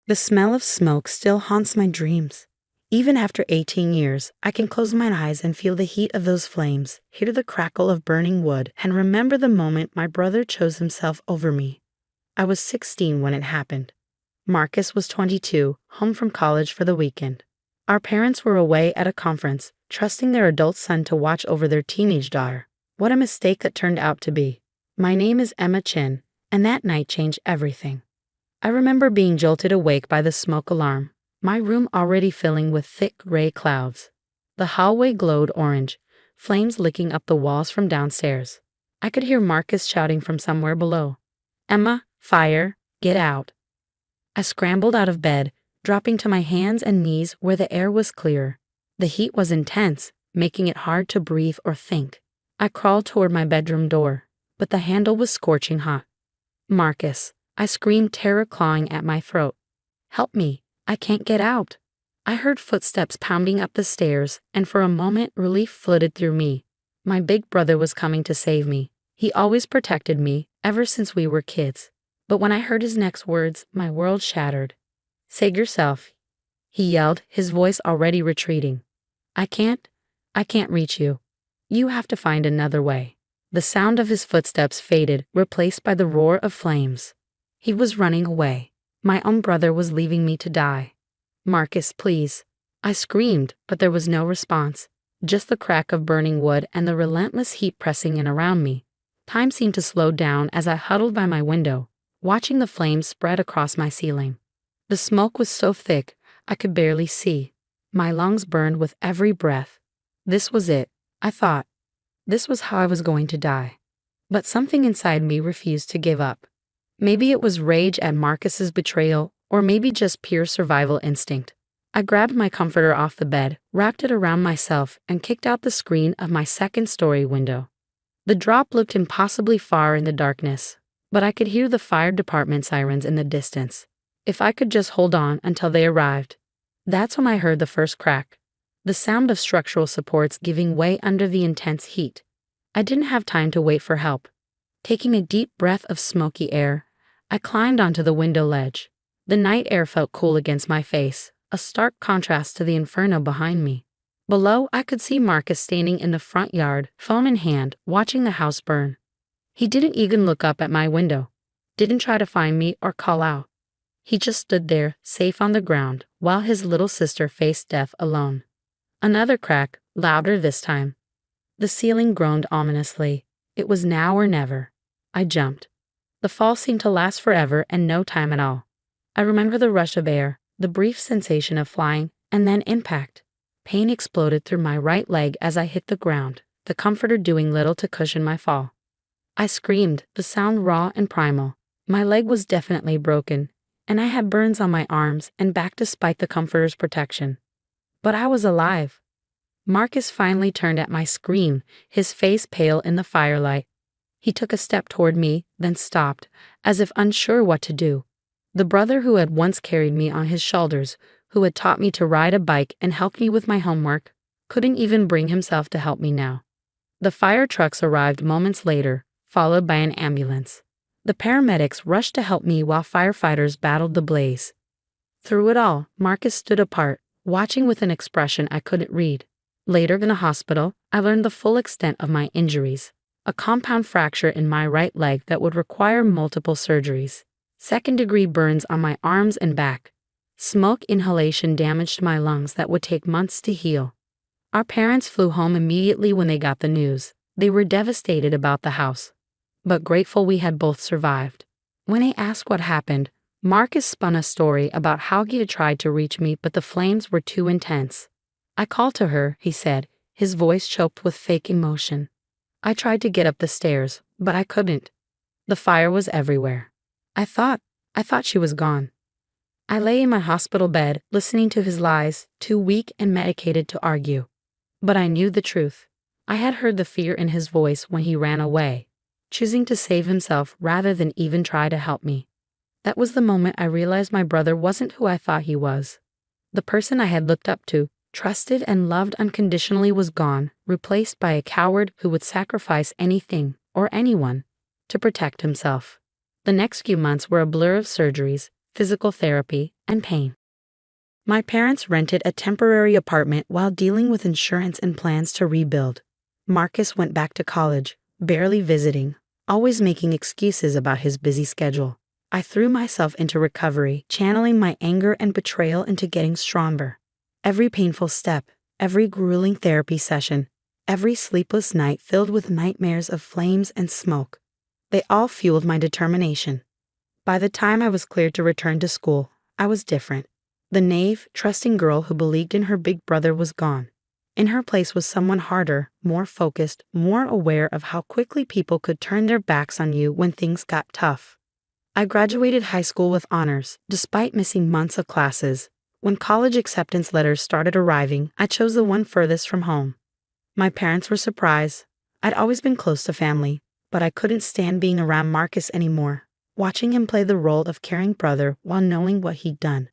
The smell of smoke still haunts my dreams. Even after 18 years, I can close my eyes and feel the heat of those flames, hear the crackle of burning wood, and remember the moment my brother chose himself over me. I was 16 when it happened. Marcus was 22, home from college for the weekend. Our parents were away at a conference, trusting their adult son to watch over their teenage daughter. What a mistake that turned out to be. My name is Emma Chin, and that night changed everything. I remember being jolted awake by the smoke alarm, my room already filling with thick gray clouds. The hallway glowed orange, flames licking up the walls from downstairs. I could hear Marcus shouting from somewhere below. "Emma, fire, get out." I scrambled out of bed, dropping to my hands and knees where the air was clear. The heat was intense, making it hard to breathe or think. I crawled toward my bedroom door, but the handle was scorching hot. "Marcus," I screamed, terror clawing at my throat. "Help me, I can't get out." I heard footsteps pounding up the stairs, and for a moment relief flooded through me. My big brother was coming to save me. He always protected me, ever since we were kids. But when I heard his next words, my world shattered. "Save yourself," he yelled, his voice already retreating. I can't reach you. You have to find another way." The sound of his footsteps faded, replaced by the roar of flames. He was running away. My own brother was leaving me to die. "Marcus, please." I screamed, but there was no response, just the crack of burning wood and the relentless heat pressing in around me. Time seemed to slow down as I huddled by my window, watching the flames spread across my ceiling. The smoke was so thick, I could barely see. My lungs burned with every breath. This was it, I thought. This was how I was going to die. But something inside me refused to give up. Maybe it was rage at Marcus's betrayal, or maybe just pure survival instinct. I grabbed my comforter off the bed, wrapped it around myself, and kicked out the screen of my second-story window. The drop looked impossibly far in the darkness, but I could hear the fire department sirens in the distance. If I could just hold on until they arrived. That's when I heard the first crack. The sound of structural supports giving way under the intense heat. I didn't have time to wait for help. Taking a deep breath of smoky air, I climbed onto the window ledge. The night air felt cool against my face, a stark contrast to the inferno behind me. Below, I could see Marcus standing in the front yard, phone in hand, watching the house burn. He didn't even look up at my window, didn't try to find me or call out. He just stood there, safe on the ground, while his little sister faced death alone. Another crack, louder this time. The ceiling groaned ominously. It was now or never. I jumped. The fall seemed to last forever and no time at all. I remember the rush of air, the brief sensation of flying, and then impact. Pain exploded through my right leg as I hit the ground, the comforter doing little to cushion my fall. I screamed, the sound raw and primal. My leg was definitely broken, and I had burns on my arms and back despite the comforter's protection. But I was alive. Marcus finally turned at my scream, his face pale in the firelight. He took a step toward me, then stopped, as if unsure what to do. The brother who had once carried me on his shoulders, who had taught me to ride a bike and helped me with my homework, couldn't even bring himself to help me now. The fire trucks arrived moments later, followed by an ambulance. The paramedics rushed to help me while firefighters battled the blaze. Through it all, Marcus stood apart, watching with an expression I couldn't read. Later in the hospital, I learned the full extent of my injuries. A compound fracture in my right leg that would require multiple surgeries. Second-degree burns on my arms and back. Smoke inhalation damaged my lungs that would take months to heal. Our parents flew home immediately when they got the news. They were devastated about the house, but grateful we had both survived. When I asked what happened, Marcus spun a story about how he had tried to reach me, but the flames were too intense. "I called to her," he said, his voice choked with fake emotion. "I tried to get up the stairs, but I couldn't. The fire was everywhere. I thought she was gone." I lay in my hospital bed, listening to his lies, too weak and medicated to argue. But I knew the truth. I had heard the fear in his voice when he ran away, choosing to save himself rather than even try to help me. That was the moment I realized my brother wasn't who I thought he was. The person I had looked up to, trusted and loved unconditionally, was gone, replaced by a coward who would sacrifice anything, or anyone, to protect himself. The next few months were a blur of surgeries, physical therapy, and pain. My parents rented a temporary apartment while dealing with insurance and plans to rebuild. Marcus went back to college, barely visiting, always making excuses about his busy schedule. I threw myself into recovery, channeling my anger and betrayal into getting stronger. Every painful step, every grueling therapy session, every sleepless night filled with nightmares of flames and smoke. They all fueled my determination. By the time I was cleared to return to school, I was different. The naive, trusting girl who believed in her big brother was gone. In her place was someone harder, more focused, more aware of how quickly people could turn their backs on you when things got tough. I graduated high school with honors, despite missing months of classes. When college acceptance letters started arriving, I chose the one furthest from home. My parents were surprised. I'd always been close to family, but I couldn't stand being around Marcus anymore, watching him play the role of caring brother while knowing what he'd done.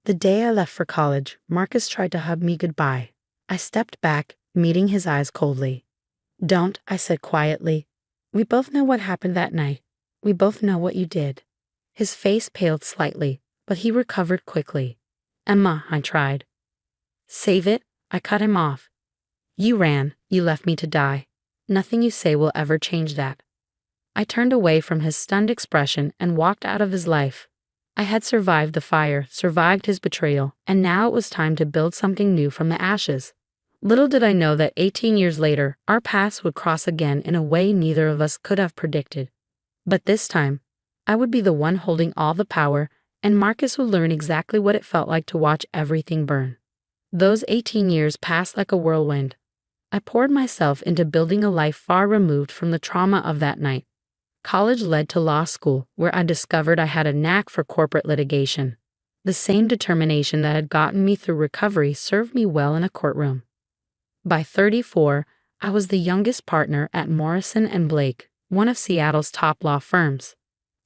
The day I left for college, Marcus tried to hug me goodbye. I stepped back, meeting his eyes coldly. "Don't," I said quietly. "We both know what happened that night. We both know what you did." His face paled slightly, but he recovered quickly. "Emma," I tried. "Save it," I cut him off. "You ran, you left me to die. Nothing you say will ever change that." I turned away from his stunned expression and walked out of his life. I had survived the fire, survived his betrayal, and now it was time to build something new from the ashes. Little did I know that 18 years later, our paths would cross again in a way neither of us could have predicted. But this time, I would be the one holding all the power, and Marcus would learn exactly what it felt like to watch everything burn. Those 18 years passed like a whirlwind. I poured myself into building a life far removed from the trauma of that night. College led to law school, where I discovered I had a knack for corporate litigation. The same determination that had gotten me through recovery served me well in a courtroom. By 34, I was the youngest partner at Morrison & Blake, one of Seattle's top law firms.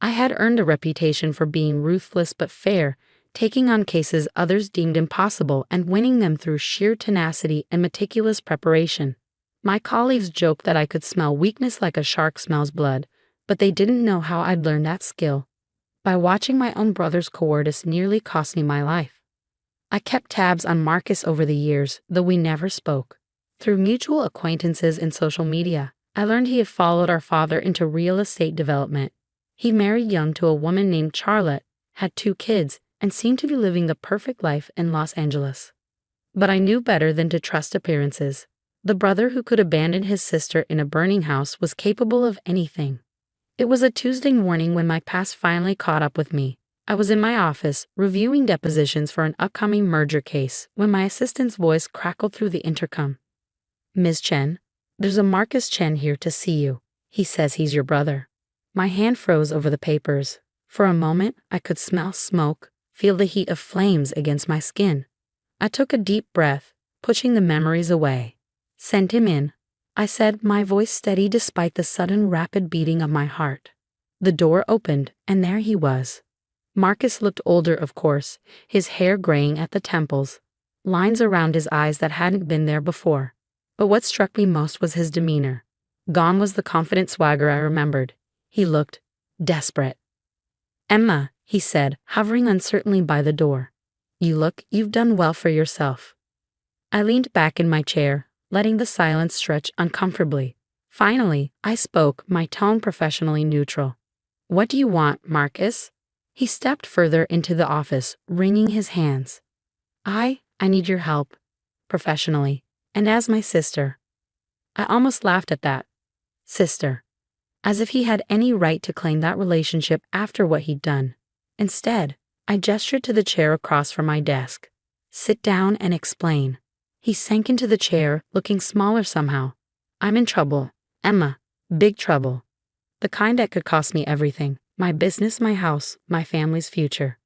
I had earned a reputation for being ruthless but fair, taking on cases others deemed impossible and winning them through sheer tenacity and meticulous preparation. My colleagues joked that I could smell weakness like a shark smells blood, but they didn't know how I'd learned that skill. By watching my own brother's cowardice nearly cost me my life. I kept tabs on Marcus over the years, though we never spoke. Through mutual acquaintances in social media, I learned he had followed our father into real estate development. He married young to a woman named Charlotte, had 2 kids, and seemed to be living the perfect life in Los Angeles. But I knew better than to trust appearances. The brother who could abandon his sister in a burning house was capable of anything. It was a Tuesday morning when my past finally caught up with me. I was in my office, reviewing depositions for an upcoming merger case, when my assistant's voice crackled through the intercom. "Ms. Chen, there's a Marcus Chen here to see you. He says he's your brother." My hand froze over the papers. For a moment, I could smell smoke, feel the heat of flames against my skin. I took a deep breath, pushing the memories away. "Send him in," I said, my voice steady despite the sudden rapid beating of my heart. The door opened, and there he was. Marcus looked older, of course, his hair graying at the temples, lines around his eyes that hadn't been there before. But what struck me most was his demeanor. Gone was the confident swagger I remembered. He looked desperate. "Emma," he said, hovering uncertainly by the door. You've done well for yourself." I leaned back in my chair, letting the silence stretch uncomfortably. Finally, I spoke, my tone professionally neutral. "What do you want, Marcus?" He stepped further into the office, wringing his hands. I need your help, professionally, and as my sister." I almost laughed at that. Sister. As if he had any right to claim that relationship after what he'd done. Instead, I gestured to the chair across from my desk. "Sit down and explain." He sank into the chair, looking smaller somehow. "I'm in trouble, Emma. Big trouble. The kind that could cost me everything. My business, my house, my family's future."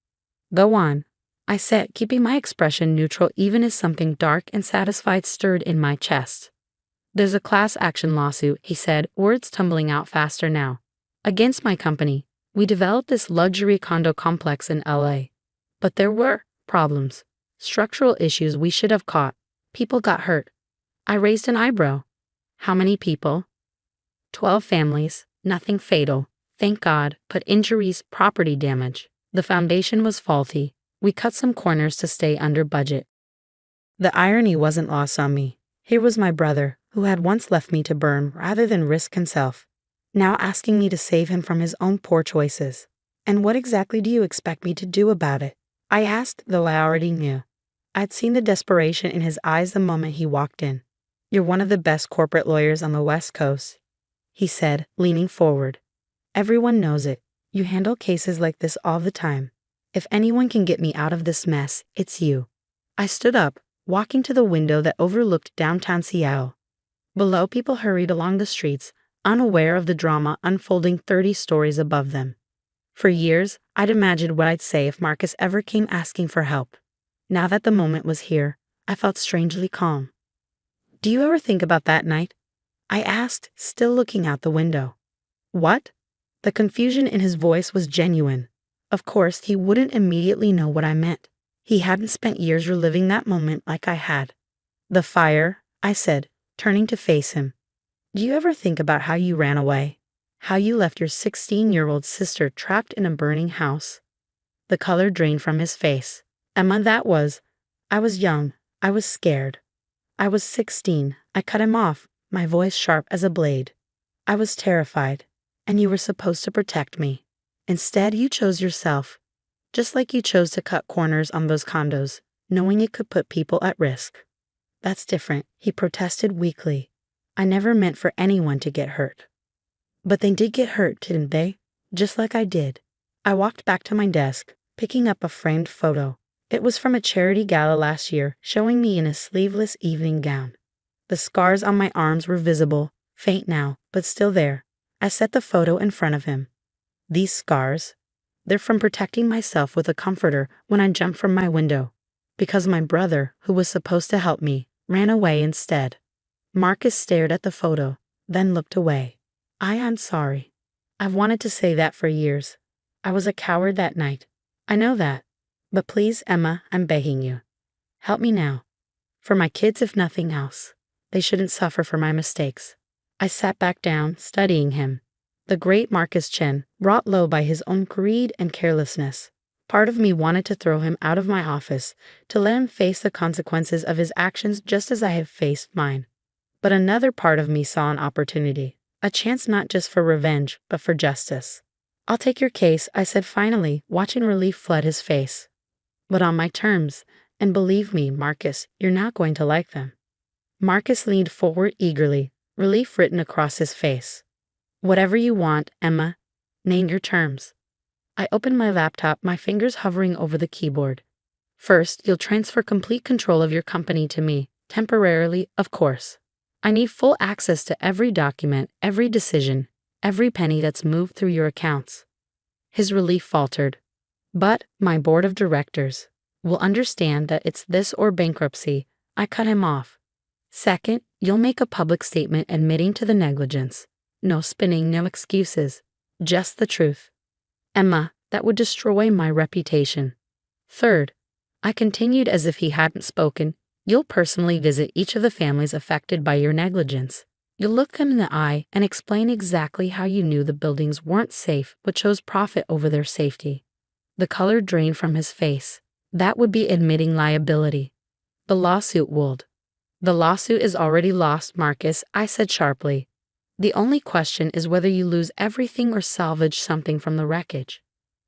"Go on," I said, keeping my expression neutral even as something dark and satisfied stirred in my chest. "There's a class action lawsuit," he said, words tumbling out faster now. "Against my company. We developed this luxury condo complex in LA. But there were problems. Structural issues we should have caught. People got hurt." I raised an eyebrow. "How many people?" 12 families, nothing fatal, thank God, but injuries, property damage. The foundation was faulty. We cut some corners to stay under budget. The irony wasn't lost on me. Here was my brother, who had once left me to burn rather than risk himself, now asking me to save him from his own poor choices. And what exactly do you expect me to do about it? I asked, though I already knew. I'd seen the desperation in his eyes the moment he walked in. You're one of the best corporate lawyers on the West Coast, he said, leaning forward. Everyone knows it. You handle cases like this all the time. If anyone can get me out of this mess, it's you. I stood up, walking to the window that overlooked downtown Seattle. Below, people hurried along the streets, unaware of the drama unfolding 30 stories above them. For years, I'd imagined what I'd say if Marcus ever came asking for help. Now that the moment was here, I felt strangely calm. Do you ever think about that night? I asked, still looking out the window. What? The confusion in his voice was genuine. Of course, he wouldn't immediately know what I meant. He hadn't spent years reliving that moment like I had. The fire, I said, turning to face him. Do you ever think about how you ran away? How you left your 16-year-old sister trapped in a burning house? The color drained from his face. Emma, I was young. I was scared. I was 16. I cut him off, my voice sharp as a blade. I was terrified, and you were supposed to protect me. Instead, you chose yourself. Just like you chose to cut corners on those condos, knowing it could put people at risk. That's different, he protested weakly. I never meant for anyone to get hurt. But they did get hurt, didn't they? Just like I did. I walked back to my desk, picking up a framed photo. It was from a charity gala last year, showing me in a sleeveless evening gown. The scars on my arms were visible, faint now, but still there. I set the photo in front of him. These scars, they're from protecting myself with a comforter when I jumped from my window. Because my brother, who was supposed to help me, ran away instead. Marcus stared at the photo, then looked away. I'm sorry. I've wanted to say that for years. I was a coward that night. I know that. But please, Emma, I'm begging you. Help me now. For my kids, if nothing else. They shouldn't suffer for my mistakes. I sat back down, studying him. The great Marcus Chen, brought low by his own greed and carelessness. Part of me wanted to throw him out of my office, to let him face the consequences of his actions just as I had faced mine. But another part of me saw an opportunity, a chance not just for revenge, but for justice. I'll take your case, I said finally, watching relief flood his face. But on my terms, and believe me, Marcus, you're not going to like them. Marcus leaned forward eagerly, relief written across his face. Whatever you want, Emma. Name your terms. I opened my laptop, my fingers hovering over the keyboard. First, you'll transfer complete control of your company to me, temporarily, of course. I need full access to every document, every decision, every penny that's moved through your accounts. His relief faltered. But my board of directors will understand that it's this or bankruptcy. I cut him off. Second, you'll make a public statement admitting to the negligence. No spinning, no excuses. Just the truth. Emma, that would destroy my reputation. Third, I continued as if he hadn't spoken. You'll personally visit each of the families affected by your negligence. You'll look them in the eye and explain exactly how you knew the buildings weren't safe but chose profit over their safety. The color drained from his face. That would be admitting liability. The lawsuit would. The lawsuit is already lost, Marcus, I said sharply. The only question is whether you lose everything or salvage something from the wreckage.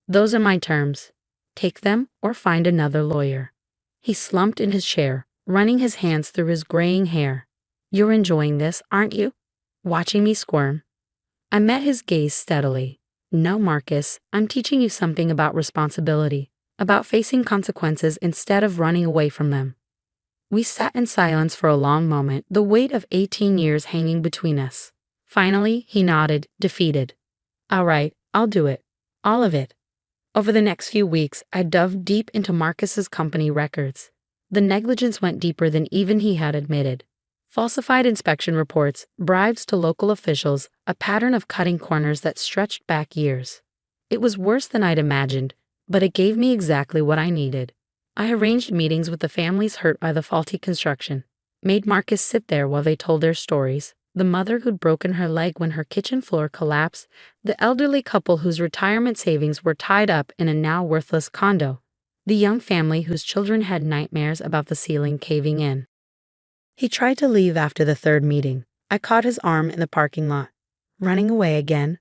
Those are my terms. Take them or find another lawyer. He slumped in his chair, running his hands through his graying hair. You're enjoying this, aren't you? Watching me squirm. I met his gaze steadily. No, Marcus, I'm teaching you something about responsibility, about facing consequences instead of running away from them. We sat in silence for a long moment, the weight of 18 years hanging between us. Finally, he nodded, defeated. All right, I'll do it. All of it. Over the next few weeks, I dove deep into Marcus's company records. The negligence went deeper than even he had admitted. Falsified inspection reports, bribes to local officials, a pattern of cutting corners that stretched back years. It was worse than I'd imagined, but it gave me exactly what I needed. I arranged meetings with the families hurt by the faulty construction, made Marcus sit there while they told their stories, The mother who'd broken her leg when her kitchen floor collapsed, the elderly couple whose retirement savings were tied up in a now worthless condo, the young family whose children had nightmares about the ceiling caving in. He tried to leave after the third meeting. I caught his arm in the parking lot. "Running away again?"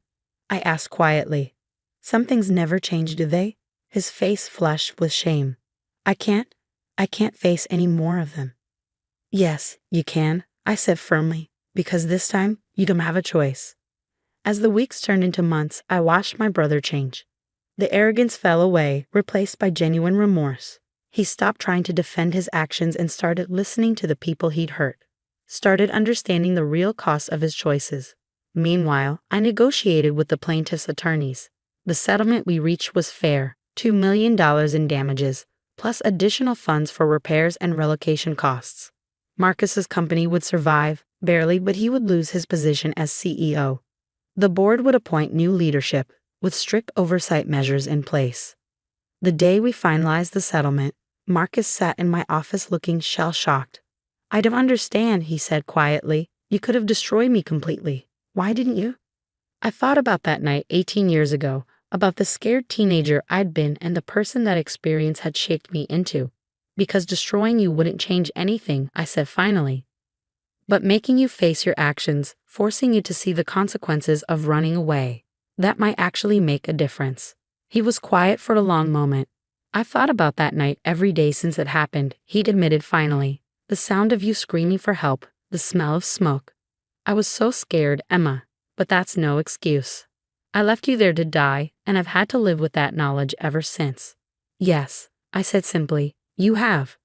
I asked quietly. "Some things never change, do they?" His face flushed with shame. I can't face any more of them." "Yes, you can," I said firmly, "because this time you don't have a choice." As the weeks turned into months, I watched my brother change. The arrogance fell away, replaced by genuine remorse. He stopped trying to defend his actions and started listening to the people he'd hurt, started understanding the real cost of his choices. Meanwhile, I negotiated with the plaintiff's attorneys. The settlement we reached was fair, $2 million in damages, plus additional funds for repairs and relocation costs. Marcus's company would survive, barely, but he would lose his position as CEO. The board would appoint new leadership, with strict oversight measures in place. The day we finalized the settlement, Marcus sat in my office looking shell-shocked. "I don't understand," he said quietly. "You could have destroyed me completely. Why didn't you?" I thought about that night 18 years ago, about the scared teenager I'd been and the person that experience had shaped me into. "Because destroying you wouldn't change anything," I said finally. "But making you face your actions, forcing you to see the consequences of running away, that might actually make a difference." He was quiet for a long moment. "I've thought about that night every day since it happened," he'd admitted finally. "The sound of you screaming for help, the smell of smoke. I was so scared, Emma, but that's no excuse. I left you there to die, and I've had to live with that knowledge ever since." "Yes," I said simply, "you have."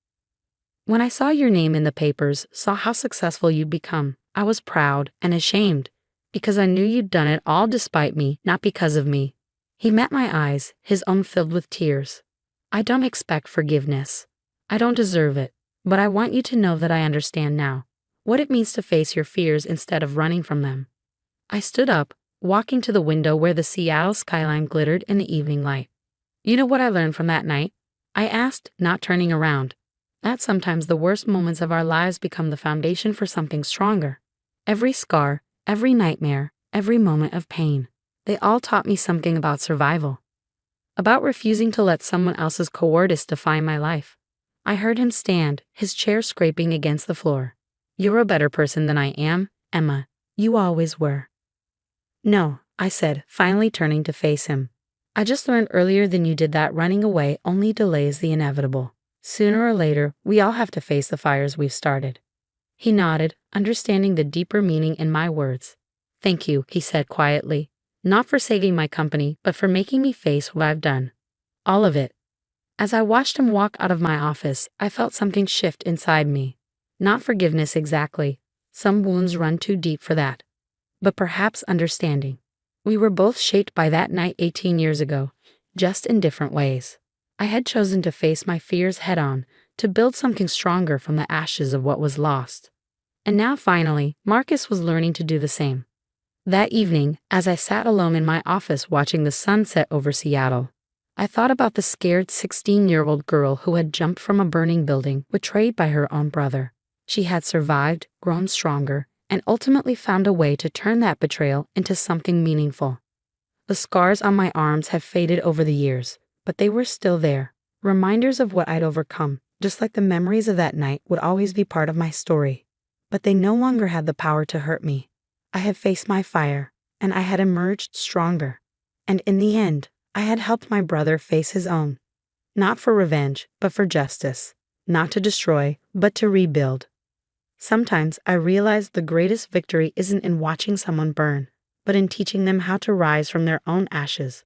"When I saw your name in the papers, saw how successful you'd become, I was proud and ashamed, because I knew you'd done it all despite me, not because of me." He met my eyes, his own filled with tears. "I don't expect forgiveness. I don't deserve it, but I want you to know that I understand now what it means to face your fears instead of running from them." I stood up, walking to the window where the Seattle skyline glittered in the evening light. "You know what I learned from that night?" I asked, not turning around. "That sometimes the worst moments of our lives become the foundation for something stronger. Every scar, every nightmare, every moment of pain, they all taught me something about survival. About refusing to let someone else's cowardice define my life." I heard him stand, his chair scraping against the floor. "You're a better person than I am, Emma. You always were." "No," I said, finally turning to face him. "I just learned earlier than you did that running away only delays the inevitable. Sooner or later, we all have to face the fires we've started." He nodded, understanding the deeper meaning in my words. "Thank you," he said quietly. "Not for saving my company, but for making me face what I've done. All of it." As I watched him walk out of my office, I felt something shift inside me. Not forgiveness exactly. Some wounds run too deep for that. But perhaps understanding. We were both shaped by that night 18 years ago, just in different ways. I had chosen to face my fears head-on, to build something stronger from the ashes of what was lost. And now finally, Marcus was learning to do the same. That evening, as I sat alone in my office watching the sun set over Seattle, I thought about the scared 16-year-old girl who had jumped from a burning building, betrayed by her own brother. She had survived, grown stronger, and ultimately found a way to turn that betrayal into something meaningful. The scars on my arms have faded over the years, but they were still there, reminders of what I'd overcome, just like the memories of that night would always be part of my story. But they no longer had the power to hurt me. I had faced my fire, and I had emerged stronger. And in the end, I had helped my brother face his own. Not for revenge, but for justice. Not to destroy, but to rebuild. Sometimes I realize the greatest victory isn't in watching someone burn, but in teaching them how to rise from their own ashes.